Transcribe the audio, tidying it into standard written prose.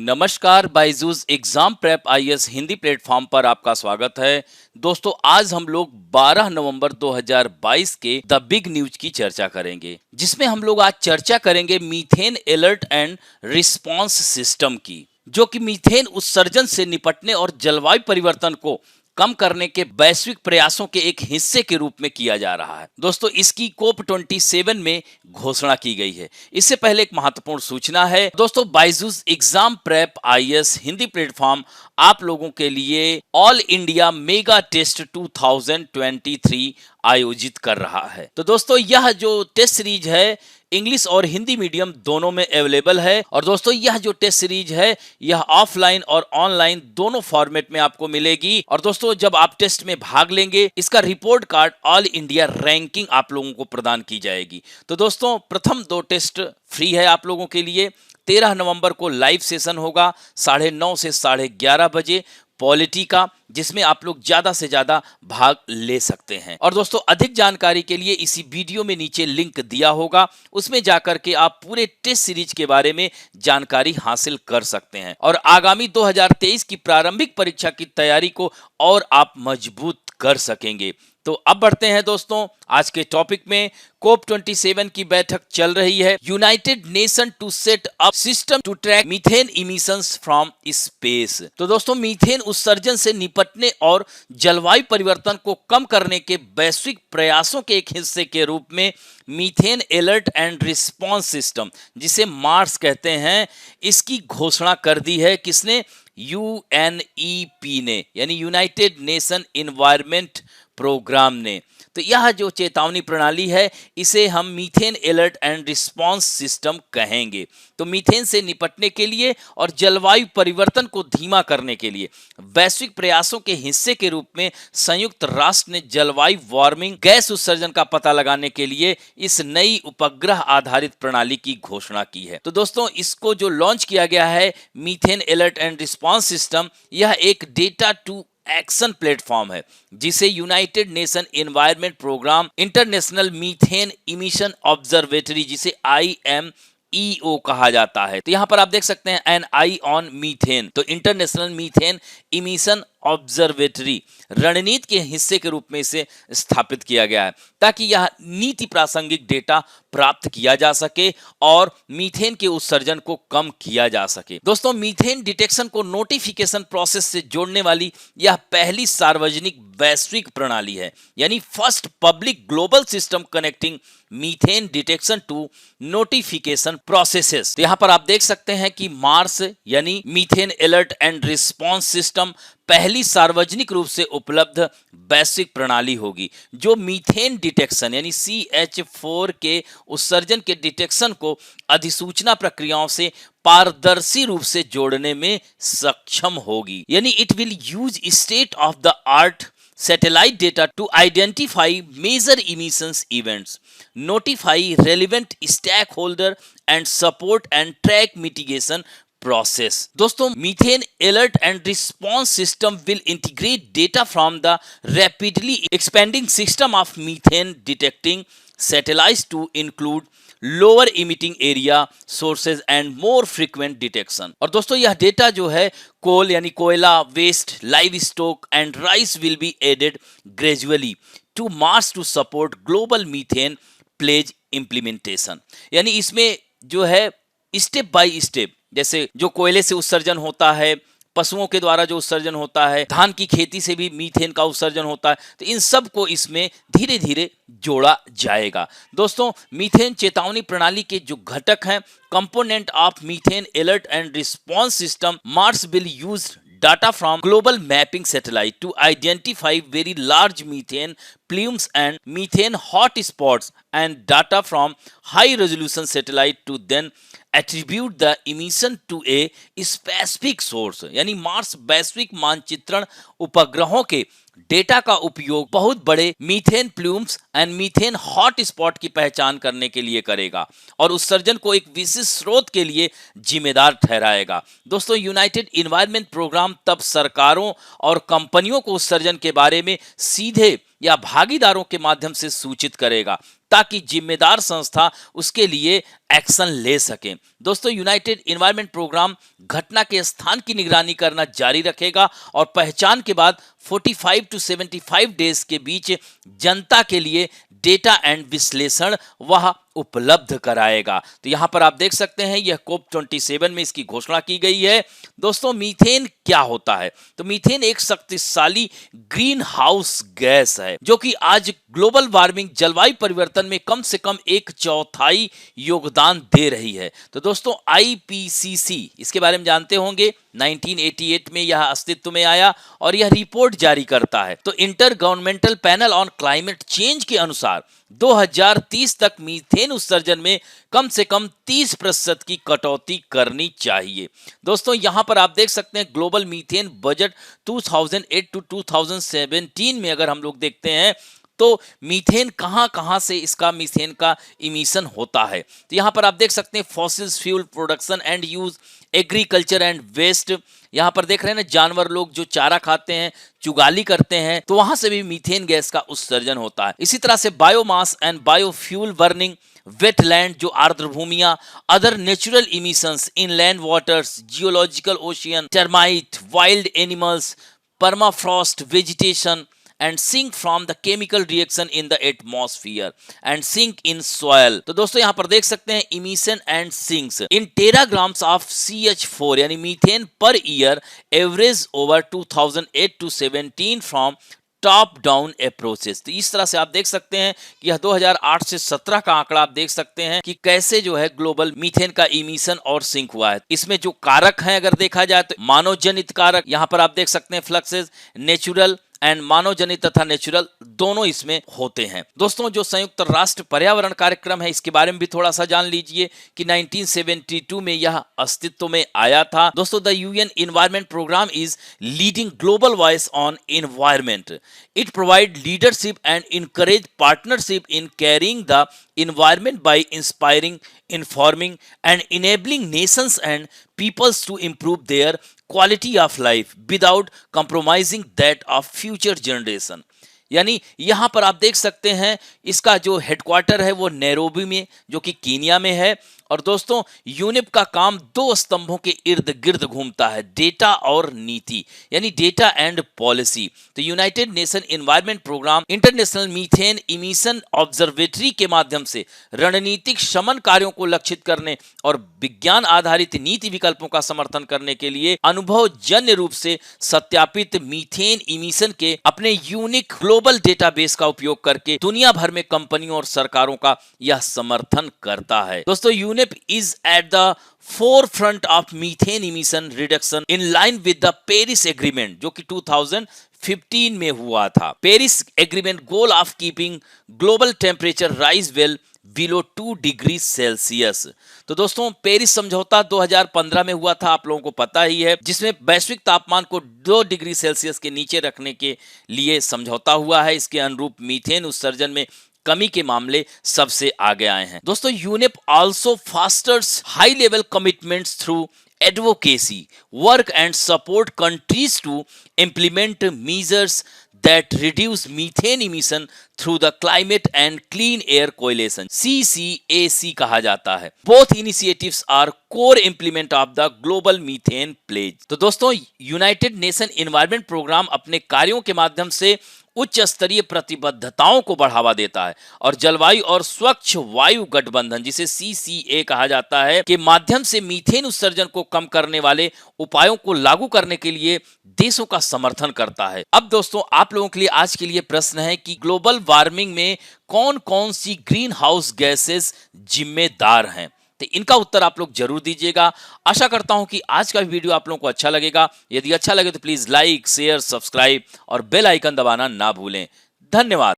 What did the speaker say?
नमस्कार, Byju's exam prep IAS Hindi platform पर आपका स्वागत है। दोस्तों, आज हम लोग 12 नवंबर 2022 के द बिग न्यूज की चर्चा करेंगे, जिसमें हम लोग आज चर्चा करेंगे methane alert and response system की, जो कि मीथेन उत्सर्जन से निपटने और जलवायु परिवर्तन को कम करने के वैश्विक प्रयासों के एक हिस्से के रूप में किया जा रहा है। दोस्तों, इसकी कोप 27 में घोषणा की गई है। इससे पहले एक महत्वपूर्ण सूचना है। दोस्तों, Byju's exam prep IAS Hindi platform आप लोगों के लिए ऑल इंडिया मेगा टेस्ट 2023 आयोजित कर रहा है। तो दोस्तों, यह जो टेस्ट सीरीज है इंग्लिश और हिंदी मीडियम दोनों में अवेलेबल है। और दोस्तों, यह जो टेस्ट सीरीज है यह ऑफलाइन और ऑनलाइन दोनों फॉर्मेट में आपको मिलेगी। और दोस्तों, जब आप टेस्ट में भाग लेंगे, इसका report card all India ranking आप लोगों को प्रदान की जाएगी। तो दोस्तों, प्रथम 2 टेस्ट फ्री है आप लोगों के लिए। 13 नवंबर को लाइव सेशन होगा 9:30 से 11:30 बजे पॉलिटी का, जिसमें आप लोग ज्यादा से ज्यादा भाग ले सकते हैं। और दोस्तों, अधिक जानकारी के लिए इसी वीडियो में नीचे लिंक दिया होगा, उसमें जाकर के आप पूरे टेस्ट सीरीज के बारे में जानकारी हासिल कर सकते हैं और आगामी 2023 की प्रारंभिक परीक्षा की तैयारी को और आप मजबूत कर सकेंगे। तो अब बढ़ते हैं दोस्तों आज के टॉपिक में। कोप 27 की बैठक चल रही है। United Nation to set up system to track methane emissions from space. तो दोस्तों, मीथेन उत्सर्जन से निपटने और जलवायु परिवर्तन को कम करने के वैश्विक प्रयासों के एक हिस्से के रूप में methane alert and response system, जिसे मार्स कहते हैं, इसकी घोषणा कर दी है। किसने? यूएनईपी ने, यानी यूनाइटेड नेशन एनवायरनमेंट प्रोग्राम ने। तो यह जो चेतावनी प्रणाली है, इसे हम methane alert and response system कहेंगे। तो मीथेन से निपटने के लिए और जलवायु परिवर्तन को धीमा करने के लिए वैश्विक प्रयासों के हिस्से के रूप में संयुक्त राष्ट्र ने जलवायु वार्मिंग गैस उत्सर्जन का पता लगाने के लिए इस नई उपग्रह आधारित प्रणाली की घोषणा की है। तो दोस्तों, इसको जो लॉन्च किया गया है methane alert and response system, यह एक डेटा टू एक्शन प्लेटफॉर्म है, जिसे United Nation Environment Programme, International Methane Emission Observatory, जिसे IMEO कहा जाता है। तो यहाँ पर आप देख सकते हैं एन आई ऑन मीथेन, तो इंटरनेशनल मीथेन इमिशन ऑब्जर्वेटरी रणनीति के हिस्से के रूप में इसे स्थापित किया गया है, ताकि यह नीति प्रासंगिक डेटा प्राप्त किया जा सके और मीथेन के उत्सर्जन को कम किया जा सके। दोस्तों, मीथेन डिटेक्शन को नोटिफिकेशन प्रोसेस से जोड़ने वाली यह पहली सार्वजनिक वैश्विक प्रणाली है, यानी first public global system connecting methane detection to notification processes. तो यहाँ पर आप देख सकते हैं कि मार्स यानी methane alert and response system पहली सार्वजनिक रूप से उपलब्ध वैश्विक प्रणाली होगी, जो मीथेन डिटेक्शन यानी CH4 के उत्सर्जन के डिटेक्शन को अधिसूचना प्रक्रियाओं से पारदर्शी रूप से जोड़ने में सक्षम होगी। यानी it will use state of the art satellite data to identify major emissions events, notify relevant stakeholder and support and track mitigation process. दोस्तों, methane alert and response system will integrate data from the rapidly expanding system of methane detecting satellites to include lower emitting area sources and more frequent detection. और दोस्तों, यह data जो है coal यानी कोयला, waste, livestock and rice will be added gradually to MARS to support global methane pledge implementation. यानी इसमें जो है स्टेप बाय स्टेप, जैसे जो कोयले से उत्सर्जन होता है, पशुओं के द्वारा जो उत्सर्जन होता है, धान की खेती से भी मीथेन का उत्सर्जन होता है, तो इन सब को इसमें धीरे धीरे जोड़ा जाएगा। दोस्तों, मीथेन चेतावनी प्रणाली के जो घटक हैं, component of methane alert and response system, Mars will use data from global mapping satellite to identify very large methane plumes and methane hot spots, and data from high resolution satellite to then attribute the emission to a specific source। यानी Mars वैश्विक मानचित्रण उपग्रहों के data का उपयोग बहुत बड़े methane plumes and methane hot spot की पहचान करने के लिए करेगा और उत्सर्जन को एक विशिष्ट स्रोत के लिए जिम्मेदार ठहराएगा। दोस्तों, यूनाइटेड एनवायरनमेंट प्रोग्राम तब सरकारों और कंपनियों को उत्सर्जन के बारे में सीधे या भागीदारों के माध्यम से सूचित करेगा, ताकि जिम्मेदार संस्था उसके लिए एक्शन ले सके। दोस्तों, यूनाइटेड एनवायरनमेंट प्रोग्राम घटना के स्थान की निगरानी करना जारी रखेगा और पहचान के बाद 45 टू 75 डेज के बीच जनता के लिए डेटा एंड विश्लेषण वह उपलब्ध कराएगा। तो यहां पर आप देख सकते हैं यह COP27 में इसकी घोषणा की गई है। दोस्तों, मीथेन क्या होता है? तो मीथेन एक शक्तिशाली ग्रीन हाउस गैस है जो कि आज ग्लोबल वार्मिंग जलवायु परिवर्तन में कम से कम 1/4 योगदान दे रही है। तो दोस्तों, IPCC इसके बारे में जानते होंगे, 1988 में यह अस्तित्व में आया और यह रिपोर्ट जारी करता है। तो inter governmental panel on climate change के अनुसार 2030 तक मीथेन उत्सर्जन में कम से कम 30% की कटौती करनी चाहिए। दोस्तों, यहां पर आप देख सकते हैं ग्लोबल मीथेन बजट 2008 टू 2017 में अगर हम लोग देखते हैं तो मीथेन कहां से इसका मीथेन का इमिशन होता है। तो यहां पर आप देख सकते हैं fossils fuel production and use, agriculture and waste. यहां पर देख रहे हैं ना, जानवर लोग जो चारा खाते हैं, चुगाली करते हैं, तो वहां से भी मीथेन गैस का उत्सर्जन होता है। इसी तरह से biomass and biofuel burning, wetland जो आर्द्र भूमियां, other natural emissions, inland waters, geological ocean, termite, wild animals, permafrost vegetation and sink from the chemical reaction in the atmosphere and sink in soil। तो दोस्तों, यहां पर देख सकते हैं emission and sinks in teragrams of CH4 यानी methane per year average over 2008 to 17 from top down approaches. तो इस तरह से आप देख सकते हैं कि यह 2008 से 17 का आंकड़ा आप देख सकते हैं कि कैसे जो है ग्लोबल मीथेन का इमिशन और सिंक हुआ है। इसमें जो कारक हैं अगर देखा जाए तो मानव जनित कारक, यहां पर आप देख सकते हैं फ्लक्सेस, नेचुरल एंड मानव जनित तथा नेचुरल दोनों इसमें होते हैं। दोस्तों, जो संयुक्त राष्ट्र पर्यावरण कार्यक्रम है इसके बारे में भी थोड़ा सा जान लीजिए कि 1972 में यह अस्तित्व में आया था। दोस्तों, the UN environment programme is leading global voice on environment. It provide leadership and encourage partnership in caring the environment by inspiring, informing and enabling nations and peoples to improve their quality of life without compromising that of future generation। यानी यहां पर आप देख सकते हैं इसका जो headquarter है वो नैरोबी में जो कि कीनिया में है। और दोस्तों, यूनिप का काम 2 स्तंभों के इर्द गिर्द घूमता है, डेटा और नीति, यानी डेटा एंड पॉलिसी। तो United Nation Environment Programme International Methane Emission Observatory के माध्यम से रणनीतिक शमन कार्यों को लक्षित करने और विज्ञान आधारित नीति विकल्पों का समर्थन करने के लिए अनुभवजन्य रूप से सत्यापित मीथेन इमिशन के अपने यूनिक ग्लोबल डेटाबेस का उपयोग करके दुनिया भर में कंपनियों और सरकारों का यह समर्थन करता है। दोस्तों, UNEP is at the forefront of methane emission reduction in line with the Paris Agreement जो कि 2015 में हुआ था। Paris agreement goal of keeping global temperature rise well below 2 degree Celsius. तो दोस्तों, पेरिस समझौता 2015 में हुआ था, आप लोगों को पता ही है, जिसमें वैश्विक तापमान को 2 डिग्री सेल्सियस के नीचे रखने के लिए समझौता हुआ है। इसके अनुरूप मीथेन उत्सर्जन में कमी के मामले सबसे आगे आए हैं। दोस्तों, UNEP also fosters high level commitments through advocacy, work and support countries to implement measures that reduce methane emission through the Climate and Clean Air Coalition, CCAC कहा जाता है। Both initiatives are core implement of the global methane pledge। तो दोस्तों, United Nation Environment programme अपने कार्यों के माध्यम से उच्च स्तरीय प्रतिबद्धताओं को बढ़ावा देता है और जलवायु और स्वच्छ वायु गठबंधन जिसे CCA कहा जाता है के माध्यम से मीथेन उत्सर्जन को कम करने वाले उपायों को लागू करने के लिए देशों का समर्थन करता है। अब दोस्तों, आप लोगों के लिए आज के लिए प्रश्न है कि ग्लोबल वार्मिंग में कौन कौन सी ग्रीन हाउस गैसेस जिम्मेदार हैं। तो इनका उत्तर आप लोग जरूर दीजिएगा। आशा करता हूं कि आज का वीडियो आप लोगों को अच्छा लगेगा। यदि अच्छा लगे तो प्लीज लाइक, शेयर, सब्सक्राइब और बेल आइकन दबाना ना भूलें। धन्यवाद।